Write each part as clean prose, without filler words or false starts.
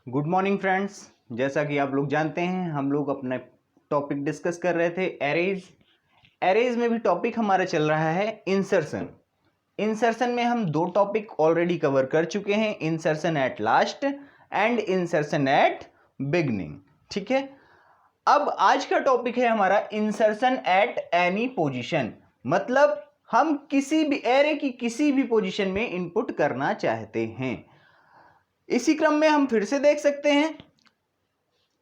Good morning friends. जैसा कि आप लोग जानते हैं हम लोग अपना टॉपिक डिस्कस कर रहे थे एरेज में भी टॉपिक हमारा चल रहा है इंसर्शन में हम दो टॉपिक ऑलरेडी कवर कर चुके हैं, insertion at last and insertion at beginning. ठीक है, अब आज का टॉपिक है हमारा इंसर्शन एट एनी पोजीशन, मतलब हम किसी भी एरे की किसी भी पोजीशन में इनपुट करना चाहते हैं। इसी क्रम में हम फिर से देख सकते हैं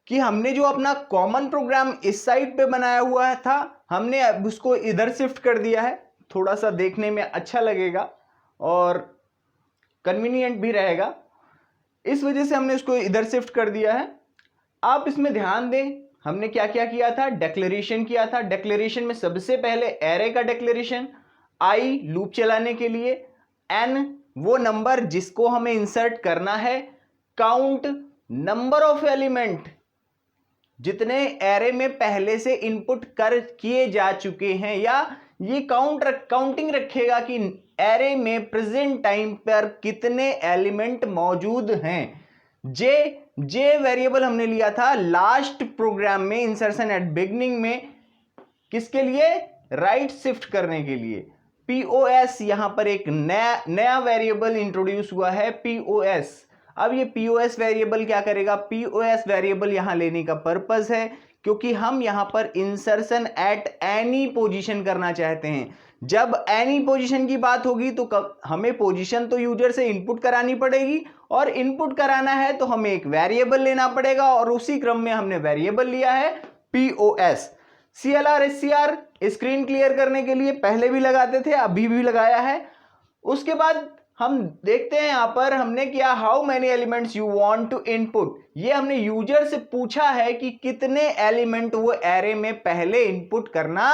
कि हमने जो अपना कॉमन प्रोग्राम इस साइड पे बनाया हुआ था हमने अब उसको इधर शिफ्ट कर दिया है, थोड़ा सा देखने में अच्छा लगेगा और कन्वीनियंट भी रहेगा, इस वजह से हमने उसको इधर शिफ्ट कर दिया है। आप इसमें ध्यान दें हमने क्या क्या किया था, डिक्लेरेशन किया था। डिक्लेरेशन में सबसे पहले एरे का डिक्लेरेशन, आई लूप चलाने के लिए, एन वो नंबर जिसको हमें इंसर्ट करना है, काउंट नंबर ऑफ एलिमेंट जितने एरे में पहले से इनपुट कर किए जा चुके हैं, या ये काउंटिंग रखेगा कि एरे में प्रेजेंट टाइम पर कितने एलिमेंट मौजूद हैं। जे वेरिएबल हमने लिया था लास्ट प्रोग्राम में इंसर्शन एट बिगनिंग में, किसके लिए, राइट शिफ्ट करने के लिए। पीओएस यहां पर एक नया वेरिएबल इंट्रोड्यूस हुआ है, पीओएस। अब ये पीओएस वेरिएबल क्या करेगा, पीओएस वेरिएबल यहां लेने का पर्पस है क्योंकि हम यहां पर इंसर्शन एट एनी पोजीशन करना चाहते हैं। जब एनी पोजीशन की बात होगी तो हमें पोजीशन तो यूजर से इनपुट करानी पड़ेगी, और इनपुट कराना है तो हमें एक वेरिएबल लेना पड़ेगा, और उसी क्रम में हमने वेरिएबल लिया है POS. CLR SCR screen clear करने के लिए पहले भी लगाते थे, अभी भी लगाया है। उसके बाद हम देखते हैं यहां पर हमने किया how many elements you want to input. ये हमने यूजर से पूछा है कि कितने एलिमेंट वो एरे में पहले इनपुट करना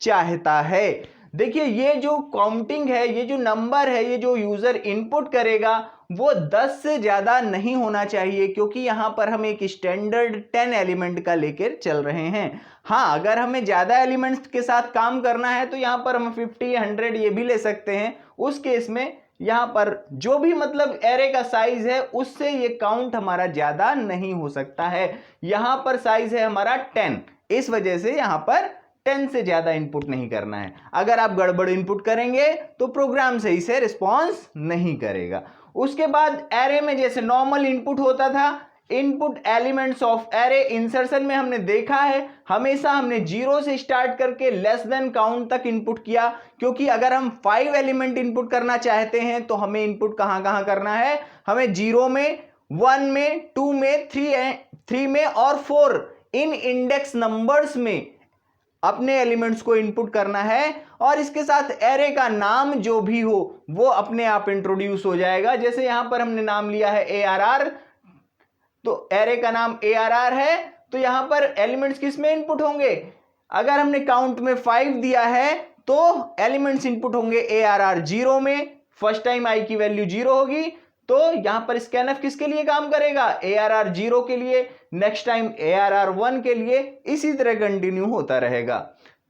चाहता है। देखिए ये जो काउंटिंग है, ये जो नंबर है, ये जो यूजर इनपुट करेगा वो 10 से ज्यादा नहीं होना चाहिए, क्योंकि यहां पर हम एक स्टैंडर्ड 10 एलिमेंट का लेकर चल रहे हैं। हाँ, अगर हमें ज्यादा एलिमेंट्स के साथ काम करना है तो यहां पर हम 50 100 ये भी ले सकते हैं। उस केस में यहां पर जो भी मतलब एरे का साइज है उससे ये काउंट हमारा ज्यादा नहीं हो सकता है। यहां पर साइज है हमारा 10, इस वजह से यहां पर 10 से ज्यादा इनपुट नहीं करना है। अगर आप गड़बड़ इनपुट करेंगे तो प्रोग्राम सही से रिस्पॉन्स नहीं करेगा। उसके बाद एरे में जैसे नॉर्मल इनपुट होता था, input elements of array, insertion में हमने देखा है हमेशा हमने 0 से स्टार्ट करके लेस देन काउंट तक इनपुट किया, क्योंकि अगर हम 5 एलिमेंट इनपुट करना चाहते हैं तो हमें इनपुट कहां कहां करना है, हमें 0 में, 1 में, 2 में, 3 में और 4 इन इंडेक्स नंबर्स में अपने एलिमेंट्स को इनपुट करना है। और इसके साथ एरे का नाम जो भी हो वो अपने आप इंट्रोड्यूस हो जाएगा। जैसे यहां पर हमने नाम लिया है ARR, तो एरे का नाम ARR है, तो यहां पर एलिमेंट्स किस में इनपुट होंगे, अगर हमने काउंट में 5 दिया है तो एलिमेंट्स इनपुट होंगे ARR 0 में। फर्स्ट टाइम आई की वैल्यू 0 होगी तो यहां पर स्कैनफ किसके लिए काम करेगा, ARR 0 के लिए, नेक्स्ट टाइम ARR 1 के लिए, इसी तरह कंटिन्यू होता रहेगा।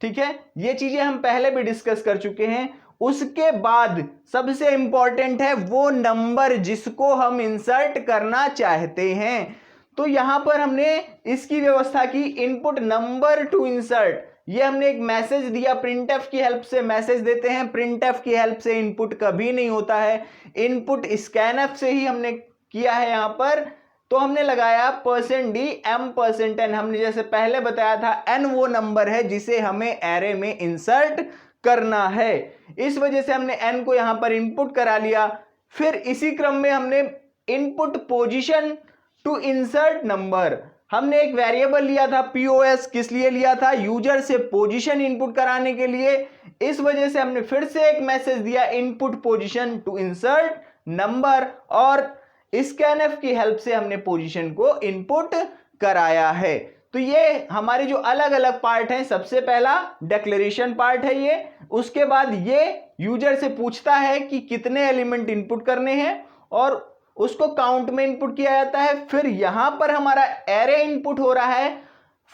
ठीक है, ये चीजें हम पहले भी डिस्कस कर चुके हैं। उसके बाद सबसे इंपॉर्टेंट है वो नंबर जिसको हम इंसर्ट करना चाहते हैं। तो यहां पर हमने इसकी व्यवस्था की, इनपुट नंबर टू इंसर्ट। ये हमने एक मैसेज दिया, प्रिंटफ की हेल्प से मैसेज देते हैं, प्रिंटफ की हेल्प से इनपुट कभी नहीं होता है, इनपुट स्कैनफ से ही हमने किया है। यहां पर तो हमने लगाया %d m%n, हमने जैसे पहले बताया था n वो नंबर है जिसे हमें एरे में इंसर्ट करना है, इस वजह से हमने n को यहां पर इनपुट करा लिया। फिर इसी क्रम में हमने input position to insert number, हमने एक वेरिएबल लिया था पीओएस, किस लिए लिया था, यूजर से पोजीशन इनपुट कराने के लिए। इस वजह से हमने फिर से एक मैसेज दिया input position to insert number, और स्कैनफ की हेल्प से हमने पोजीशन को इनपुट कराया है। तो ये हमारे जो अलग अलग पार्ट हैं, सबसे पहला डिक्लेरेशन पार्ट है ये, उसके बाद ये यूजर से पूछता है कि कितने एलिमेंट इनपुट करने हैं और उसको काउंट में इनपुट किया जाता है। फिर यहां पर हमारा एरे इनपुट हो रहा है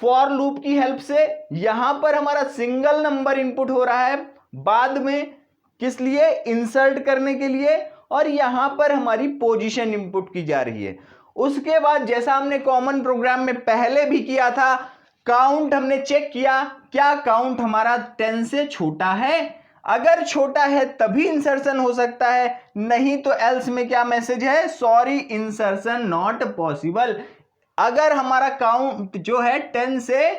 फॉर लूप की हेल्प से, यहां पर हमारा सिंगल नंबर इनपुट हो रहा है बाद में, किस लिए, इंसर्ट करने के लिए, और यहां पर हमारी पोजीशन इनपुट की जा रही है। उसके बाद जैसा हमने कॉमन प्रोग्राम में पहले भी किया था, काउंट हमने चेक किया, क्या काउंट हमारा 10 से छोटा है? अगर छोटा है तभी इंसर्शन हो सकता है, नहीं तो एल्स में क्या मैसेज है? Sorry insertion not possible. अगर हमारा काउंट जो है 10 से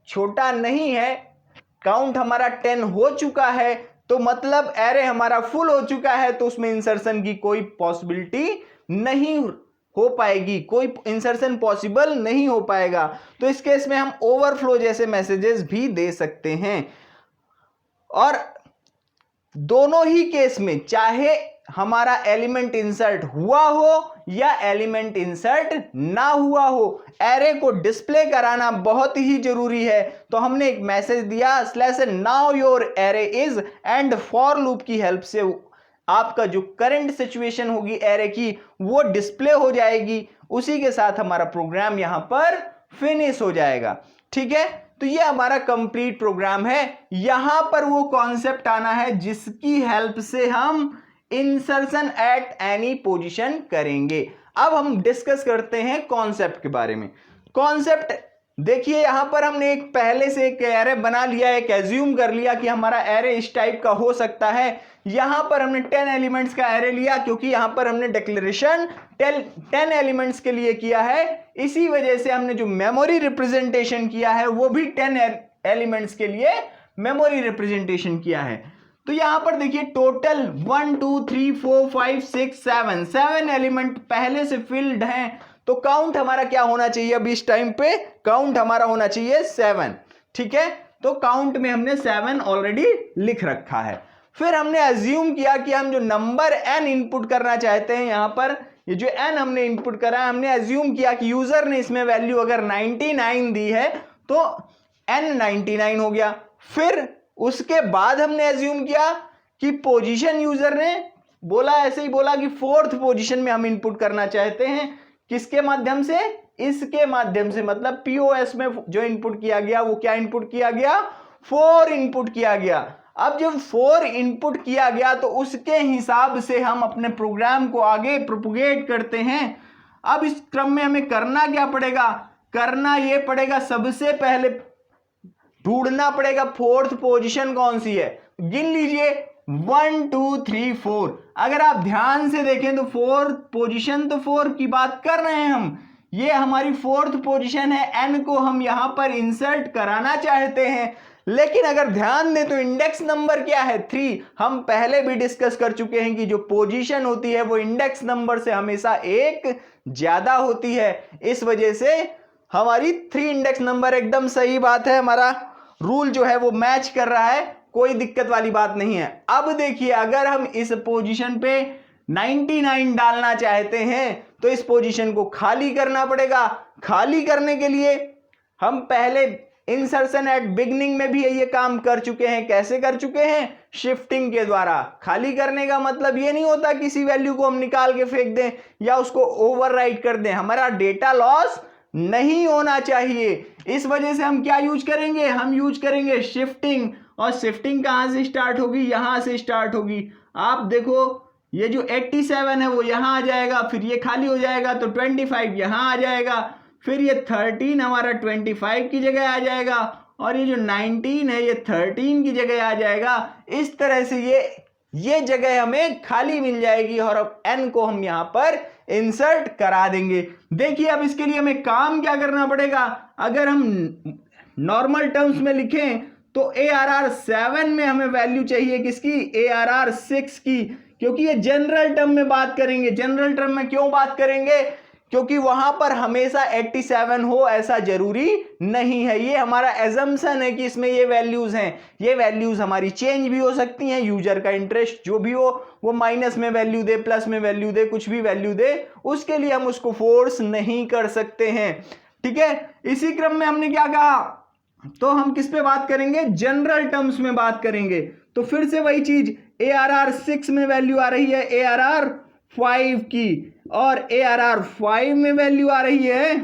छोटा नहीं है, काउंट हमारा 10 हो चुका है, तो मतलब एरे हमारा फुल हो चुका है, तो उसमें इंसर्शन की कोई पॉसिबिलिटी नहीं हो पाएगी, कोई इंसर्शन पॉसिबल नहीं हो पाएगा। तो इस केस में हम ओवरफ्लो जैसे मैसेजेस भी दे सकते हैं। और दोनों ही केस में, चाहे हमारा एलिमेंट इंसर्ट हुआ हो या एलिमेंट इंसर्ट ना हुआ हो, एरे को डिस्प्ले कराना बहुत ही जरूरी है। तो हमने एक मैसेज दिया slash now your array is, and for loop की हेल्प से आपका जो करंट सिचुएशन होगी एरे की वो डिस्प्ले हो जाएगी। उसी के साथ हमारा प्रोग्राम यहां पर फिनिश हो जाएगा। ठीक है, तो ये हमारा कंप्लीट प्रोग्राम है। यहां पर वो कॉन्सेप्ट आना है जिसकी हेल्प से हम इंसर्शन एट एनी पोजीशन करेंगे। अब हम डिस्कस करते हैं कॉन्सेप्ट के बारे में। कॉन्सेप्ट देखिए, यहां पर हमने एक पहले से एक एरे बना लिया, एक एज्यूम कर लिया कि हमारा एरे इस टाइप का हो सकता है। यहां पर हमने 10 एलिमेंट्स का एरे लिया, क्योंकि यहां पर हमने डिक्लेरेशन 10 एलिमेंट्स के लिए किया है। इसी वजह से हमने जो मेमोरी रिप्रेजेंटेशन किया है वो भी 10 एलिमेंट्स के लिए मेमोरी रिप्रेजेंटेशन किया है। तो यहां पर देखिए टोटल 1 2 3 4 5 6 7 एलिमेंट पहले से फिल्ड हैं। तो काउंट हमारा क्या होना चाहिए? अभी इस टाइम पे काउंट हमारा होना चाहिए 7। ठीक है, तो काउंट में हमने 7 ऑलरेडी लिख रखा है। फिर हमने अज्यूम किया कि हम जो नंबर n इनपुट करना चाहते हैं, यहां पर ये जो n हमने इनपुट करा है, हमने अज्यूम किया कि यूजर ने इसमें वैल्यू अगर 99 दी है तो n 99 हो गया। फिर उसके बाद हमने अज्यूम किया कि पोजीशन यूजर ने बोला, ऐसे ही बोला कि 4th पोजीशन में हम इनपुट करना चाहते हैं। किसके माध्यम से? इसके माध्यम से, मतलब पीओएस में जो इनपुट किया गया वो क्या इनपुट किया गया? 4 इनपुट किया गया। अब जब 4 इनपुट किया गया तो उसके हिसाब से हम अपने प्रोग्राम को आगे प्रोपोगेट करते हैं। अब इस क्रम में हमें करना क्या पड़ेगा? करना यह पड़ेगा, सबसे पहले ढूंढना पड़ेगा 4th पोजीशन कौन सी है। गिन लीजिए 1 2 3 4। अगर आप ध्यान से देखें तो 4th पोजीशन, तो 4 की बात कर रहे हैं हम, ये हमारी 4th पोजीशन है। n को हम यहां पर इंसर्ट कराना चाहते हैं, लेकिन अगर ध्यान दें तो इंडेक्स नंबर क्या है? 3। हम पहले भी डिस्कस कर चुके हैं कि जो पोजीशन होती है वो इंडेक्स नंबर से हमेशा एक ज्यादा होती है। इस वजह से हमारी 3 इंडेक्स नंबर एकदम सही बात है, हमारा रूल जो है वो मैच कर रहा है, कोई दिक्कत वाली बात नहीं है। अब देखिए, अगर हम इस पोजीशन पे 99 डालना चाहते हैं तो इस पोजीशन को खाली करना पड़ेगा। खाली करने के लिए हम पहले इंसर्शन एट बिगनिंग में भी ये काम कर चुके हैं। कैसे कर चुके हैं? शिफ्टिंग के द्वारा। खाली करने का मतलब ये नहीं होता किसी वैल्यू को हम निकाल के फेंक दें या उसको ओवरराइट कर दें, हमारा डेटा लॉस नहीं होना चाहिए। इस वजह से हम क्या यूज करेंगे? हम यूज करेंगे शिफ्टिंग। और शिफ्टिंग कहां से स्टार्ट होगी? यहां से स्टार्ट होगी। आप देखो, ये जो 87 है वो यहां आ जाएगा, फिर ये खाली हो जाएगा तो 25 यहां आ जाएगा, फिर ये 13 हमारा 25 की जगह आ जाएगा, और ये जो 19 है ये 13 की जगह आ जाएगा। इस तरह से ये जगह हमें खाली मिल जाएगी और अब n को हम यहां पर इंसर्ट करा देंगे। देखिए, अब इसके लिए हमें काम क्या करना पड़ेगा? अगर हम नॉर्मल टर्म्स में लिखें तो ARR 7 में हमें वैल्यू चाहिए किसकी? ARR 6 की, क्योंकि ये जनरल टर्म में बात करेंगे। जनरल टर्म में क्यों बात करेंगे? क्योंकि वहां पर हमेशा 87 हो ऐसा जरूरी नहीं है। ये हमारा एजम्पशन है कि इसमें ये वैल्यूज हैं। ये वैल्यूज हमारी चेंज भी हो सकती हैं, यूजर का इंटरेस्ट जो भी हो वो माइनस में वैल्यू दे, प्लस में वैल्यू दे, कुछ भी वैल्यू दे, उसके लिए हम उसको फोर्स नहीं कर सकते हैं। ठीक है, इसी क्रम में हमने क्या कहा? तो हम किस पे बात करेंगे? जनरल टर्म्स में बात करेंगे। तो फिर से वही चीज, ARR 6 में वैल्यू आ रही है ARR 5 की, और ARR 5 में वैल्यू आ रही है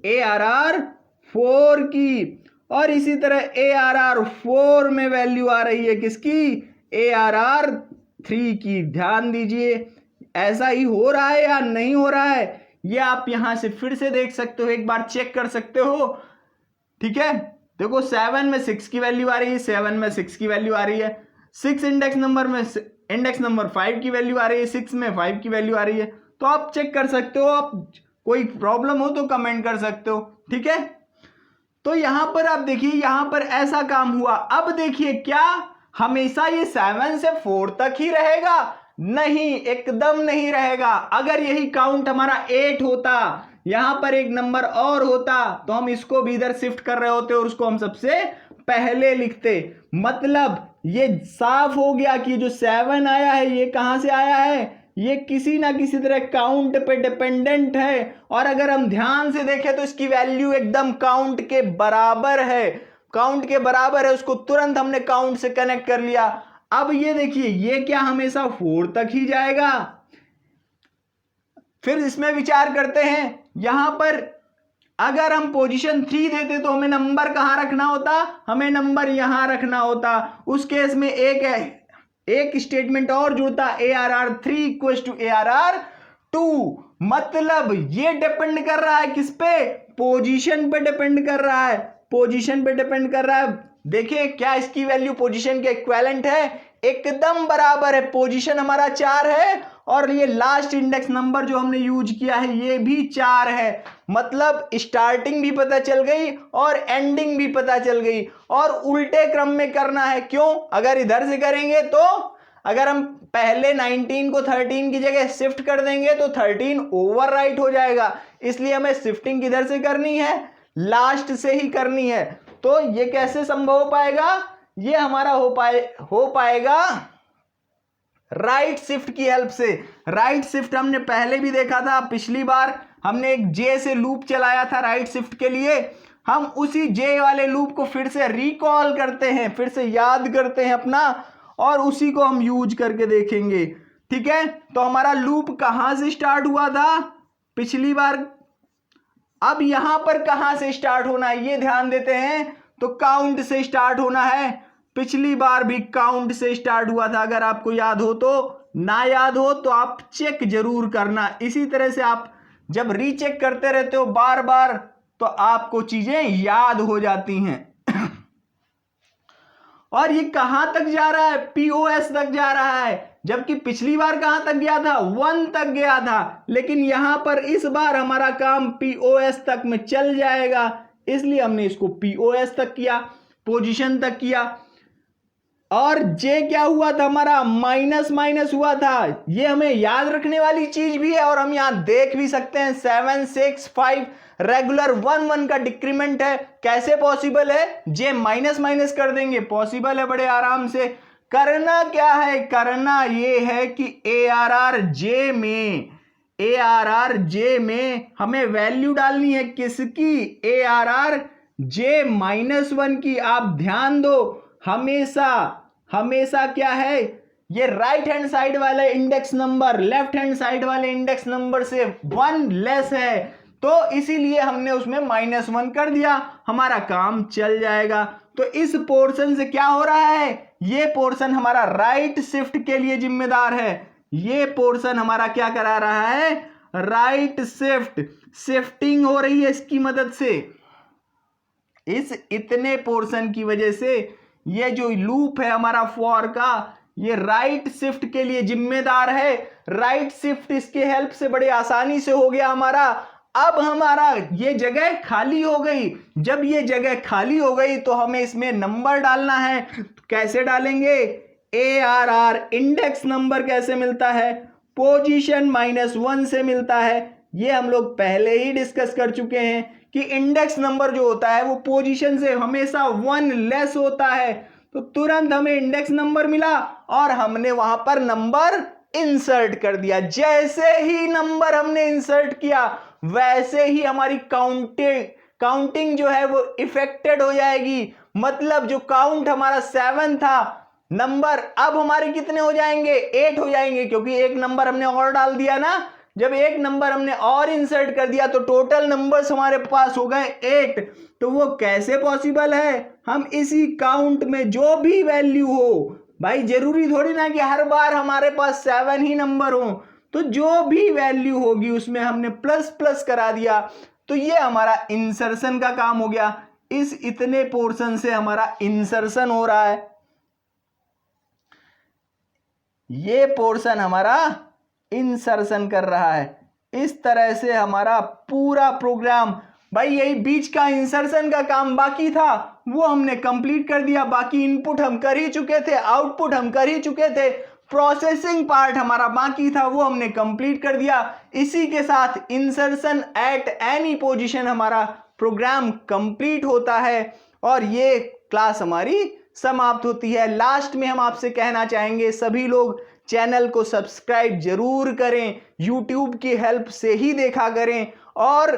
ARR 4 की, और इसी तरह ARR 4 में वैल्यू आ रही है किसकी? ARR 3 की। ध्यान दीजिए, ऐसा ही हो रहा है या नहीं हो रहा है, ये आप यहां से फिर से देख सकते हो, एक बार चेक कर सकते हो। ठीक है, देखो 7 में 6 की वैल्यू आ रही है, 7 में 6 की वैल्यू आ रही है, 6 इंडेक्स नंबर में इंडेक्स नंबर 5 की वैल्यू आ रही है, 6 में 5 की वैल्यू आ रही है। तो आप चेक कर सकते हो, आप कोई प्रॉब्लम हो तो कमेंट कर सकते हो। ठीक है, तो यहां पर आप देखिए, यहां पर ऐसा काम हुआ। अब देखिए, क्या हमेशा ये 7 से 4 तक ही रहेगा? नहीं, एकदम नहीं रहेगा। अगर यही काउंट हमारा 8 होता, यहां पर एक नंबर और होता, तो हम इसको भी इधर शिफ्ट कर रहे होते और उसको हम सबसे पहले लिखते। मतलब ये साफ हो गया कि जो 7 आया है ये कहां से आया है, ये किसी ना किसी तरह काउंट पे डिपेंडेंट है। और अगर हम ध्यान से देखें तो इसकी वैल्यू एकदम काउंट के बराबर है, काउंट के बराबर है, उसको तुरंत हमने काउंट से कनेक्ट कर लिया। अब ये देखिए, ये क्या हमेशा 4 तक ही जाएगा? फिर इसमें विचार करते हैं, यहां पर अगर हम पोजीशन 3 देते तो हमें नंबर कहां रखना होता? हमें नंबर यहां रखना होता। उस केस में एक स्टेटमेंट और जुड़ता, ARR3 इक्वल टू ARR2। मतलब ये डिपेंड कर रहा है किस पे? पोजीशन पे डिपेंड कर रहा है, पोजीशन पे डिपेंड कर रहा है। देखिए, क्या इसकी वैल्यू पोजीशन के इक्विवेलेंट है? एकदम बराबर है। पोजीशन हमारा 4 है और ये लास्ट इंडेक्स नंबर जो हमने यूज किया है ये भी 4 है। मतलब स्टार्टिंग भी पता चल गई और एंडिंग भी पता चल गई। और उल्टे क्रम में करना है, क्यों? अगर इधर से करेंगे तो अगर हम पहले 19 को 13 की जगह शिफ्ट कर देंगे तो 13 ओवरराइट हो जाएगा। इसलिए हमें शिफ्टिंग किधर से करनी है? लास्ट से ही करनी है। तो ये कैसे संभव हो पाएगा? ये हमारा हो पाएगा राइट शिफ्ट की हेल्प से। राइट शिफ्ट हमने पहले भी देखा था, पिछली बार हमने एक जे से लूप चलाया था राइट शिफ्ट के लिए। हम उसी जे वाले लूप को फिर से रिकॉल करते हैं, फिर से याद करते हैं अपना, और उसी को हम यूज करके देखेंगे। ठीक है, तो हमारा लूप कहां से स्टार्ट हुआ था पिछली बार? अब यहां पर कहां से स्टार्ट होना है ये ध्यान देते हैं, तो काउंट से स्टार्ट होना है। पिछली बार भी काउंट से स्टार्ट हुआ था। अगर आपको याद हो तो, ना याद हो तो आप चेक जरूर करना। इसी तरह से आप जब रीचेक करते रहते हो बार बार तो आपको चीजें याद हो जाती हैं। और ये कहां तक जा रहा है? POS तक जा रहा है। जबकि पिछली बार कहां तक गया था? 1 तक गया था। लेकिन यहां पर इस बार हमारा काम POS तक में चल जाएगा, इसलिए हमने इसको POS तक किया, पोजीशन तक किया। और जे क्या हुआ था हमारा? माइनस माइनस हुआ था। ये हमें याद रखने वाली चीज भी है और हम यहां देख भी सकते हैं 7 6 5 रेगुलर 1 1 का डिक्रीमेंट है। कैसे पॉसिबल है? जे माइनस माइनस कर देंगे, पॉसिबल है बड़े आराम से। करना क्या है? करना ये है कि ARR जे में हमें वैल्यू डालनी है। किसकी? ARR जे -1 की। आप ध्यान दो, हमेशा क्या है, ये राइट हैंड साइड वाले index number left hand side वाले इंडेक्स नंबर से 1 लेस है, तो इसीलिए हमने उसमें -1 कर दिया, हमारा काम चल जाएगा। तो इस पोर्शन से क्या हो रहा है? ये पोर्शन हमारा राइट शिफ्ट के लिए जिम्मेदार है। ये पोर्शन हमारा क्या करा रहा है? राइट शिफ्टिंग हो रही है इसकी मदद से। इस इतने पोर्शन की वजह से ये जो लूप है हमारा फॉर का, ये राइट शिफ्ट के लिए जिम्मेदार है। राइट शिफ्ट इसके हेल्प से बड़े आसानी से हो गया हमारा। अब हमारा ये जगह खाली हो गई। जब ये जगह खाली हो गई तो हमें इसमें नंबर डालना है। कैसे डालेंगे? ARR इंडेक्स नंबर कैसे मिलता है? पोजीशन -1 से मिलता है। ये हम लोग पहले ही डिस्कस कर चुके हैं कि इंडेक्स नंबर जो होता है वो पोजीशन से हमेशा 1 लेस होता है। तो तुरंत हमें इंडेक्स नंबर मिला और हमने वहां पर नंबर इंसर्ट कर दिया। जैसे ही नंबर हमने इंसर्ट किया वैसे ही हमारी काउंटिंग जो है वो इफेक्टेड हो जाएगी। मतलब जो काउंट हमारा 7 था, नंबर अब हमारे कितने हो जाएंगे? 8 हो जाएंगे, क्योंकि एक नंबर हमने और डाल दिया ना। जब एक नंबर हमने और इंसर्ट कर दिया तो टोटल नंबर्स हमारे पास हो गए 8। तो वो कैसे पॉसिबल है? हम इसी काउंट में जो भी वैल्यू हो, भाई जरूरी थोड़ी ना कि हर बार हमारे पास 7 ही नंबर हो, तो जो भी वैल्यू होगी उसमें हमने प्लस प्लस करा दिया, तो ये हमारा इंसर्शन का काम हो गया। इस इतने पोर्शन से हमारा इंसर्शन हो रहा है, ये पोर्शन हमारा इंसर्शन कर रहा है। इस तरह से हमारा पूरा प्रोग्राम, भाई यही बीच का इंसर्शन का काम बाकी था वो हमने कंप्लीट कर दिया। बाकी इनपुट हम कर ही चुके थे, आउटपुट हम कर ही चुके थे, प्रोसेसिंग पार्ट हमारा बाकी था वो हमने कंप्लीट कर दिया। इसी के साथ इंसर्शन एट एनी पोजीशन हमारा प्रोग्राम कंप्लीट होता है और ये क्लास हमारी समाप्त होती है। लास्ट में हम आपसे कहना चाहेंगे सभी लोग चैनल को सब्सक्राइब जरूर करें, यूट्यूब की हेल्प से ही देखा करें और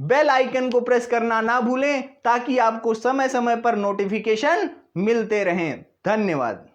बेल आइकन को प्रेस करना ना भूलें ताकि आपको समय समय पर नोटिफिकेशन मिलते रहें। धन्यवाद।